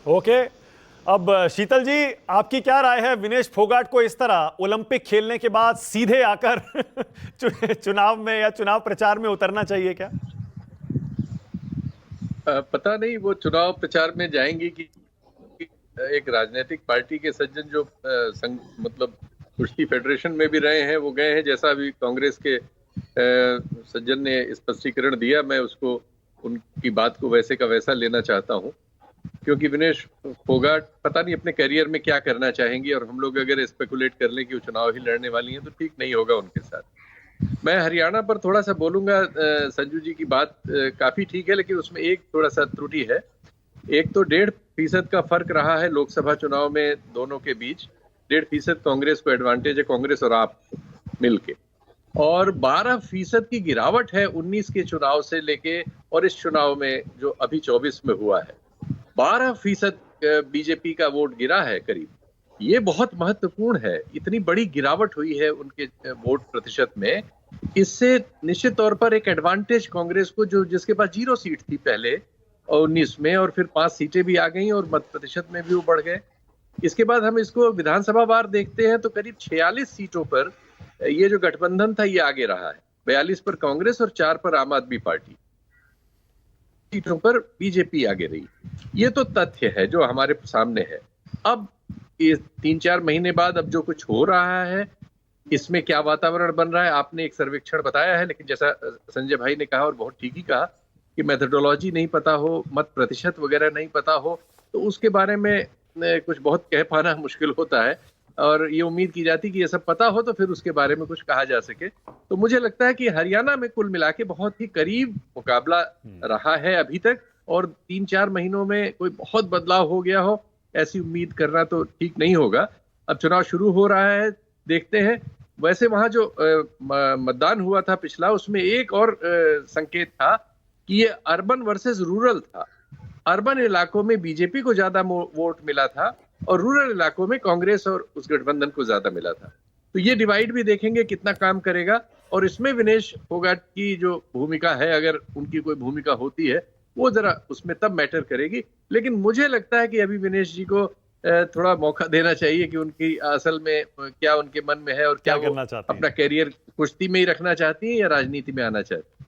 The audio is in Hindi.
ओके। अब शीतल जी, आपकी क्या राय है विनेश फोगाट को इस तरह ओलंपिक खेलने के बाद सीधे आकर चुनाव में या चुनाव प्रचार में उतरना चाहिए क्या? पता नहीं वो चुनाव प्रचार में जाएंगी कि एक राजनीतिक पार्टी के सज्जन जो संघ मतलब कुश्ती फेडरेशन में भी रहे हैं वो गए हैं। जैसा अभी कांग्रेस के सज्जन ने स्पष्टीकरण दिया, मैं उसको उनकी बात को वैसे का वैसा लेना चाहता हूं, क्योंकि विनेश फोगाट पता नहीं अपने करियर में क्या करना चाहेंगी, और हम लोग अगर स्पेकुलेट कर लें कि वो चुनाव ही लड़ने वाली हैं तो ठीक नहीं होगा उनके साथ। मैं हरियाणा पर थोड़ा सा बोलूंगा। संजू जी की बात काफी ठीक है, लेकिन उसमें एक थोड़ा सा त्रुटि है। एक तो 1.5% का फर्क रहा है लोकसभा चुनाव में दोनों के बीच। 1.5% कांग्रेस को एडवांटेज है, कांग्रेस और आप मिलके। और 12% की गिरावट है 19 के चुनाव से लेके और इस चुनाव में जो अभी 24 में हुआ है। 12% बीजेपी का वोट गिरा है करीब। ये बहुत महत्वपूर्ण है, इतनी बड़ी गिरावट हुई है उनके वोट प्रतिशत में। इससे निश्चित तौर पर एक एडवांटेज कांग्रेस को, जो जिसके पास 0 सीट थी पहले 19 में, और फिर 5 सीटें भी आ गई और मत प्रतिशत में भी वो बढ़ गए। इसके बाद हम इसको विधानसभा वार देखते हैं तो करीब 46 सीटों पर ये जो गठबंधन था ये आगे रहा है। 42 पर कांग्रेस और 4 पर आम आदमी पार्टी। सीटों पर बीजेपी आगे रही। ये तो तथ्य है जो हमारे सामने है। अब ये 3-4 महीने बाद अब जो कुछ हो रहा है, इसमें क्या वातावरण बन रहा है, आपने एक सर्वेक्षण बताया है, लेकिन जैसा संजय भाई ने कहा और बहुत ठीक ही कहा कि मेथोडोलॉजी नहीं पता हो, मत प्रतिशत वगैरह नहीं पता हो, तो उसके बारे में कुछ बहुत कह पाना मुश्किल होता है। और ये उम्मीद की जाती कि ये सब पता हो तो फिर उसके बारे में कुछ कहा जा सके। तो मुझे लगता है कि हरियाणा में कुल मिला के बहुत ही करीब मुकाबला रहा है अभी तक, और 3-4 महीनों में कोई बहुत बदलाव हो गया हो ऐसी उम्मीद करना तो ठीक नहीं होगा। अब चुनाव शुरू हो रहा है, देखते हैं। वैसे वहां जो मतदान हुआ था पिछला, उसमें एक और संकेत था कि ये अर्बन वर्सेस रूरल था। अर्बन इलाकों में बीजेपी को ज्यादा वोट मिला था और रूरल इलाकों में कांग्रेस और उस गठबंधन को ज्यादा मिला था। तो ये डिवाइड भी देखेंगे कितना काम करेगा, और इसमें विनेश फोगाट की जो भूमिका है, अगर उनकी कोई भूमिका होती है, वो जरा उसमें तब मैटर करेगी। लेकिन मुझे लगता है कि अभी विनेश जी को थोड़ा मौका देना चाहिए कि उनकी असल में क्या उनके मन में है और क्या वो करना चाहते हैं? अपना करियर कुश्ती में ही रखना चाहती है या राजनीति में आना चाहती है।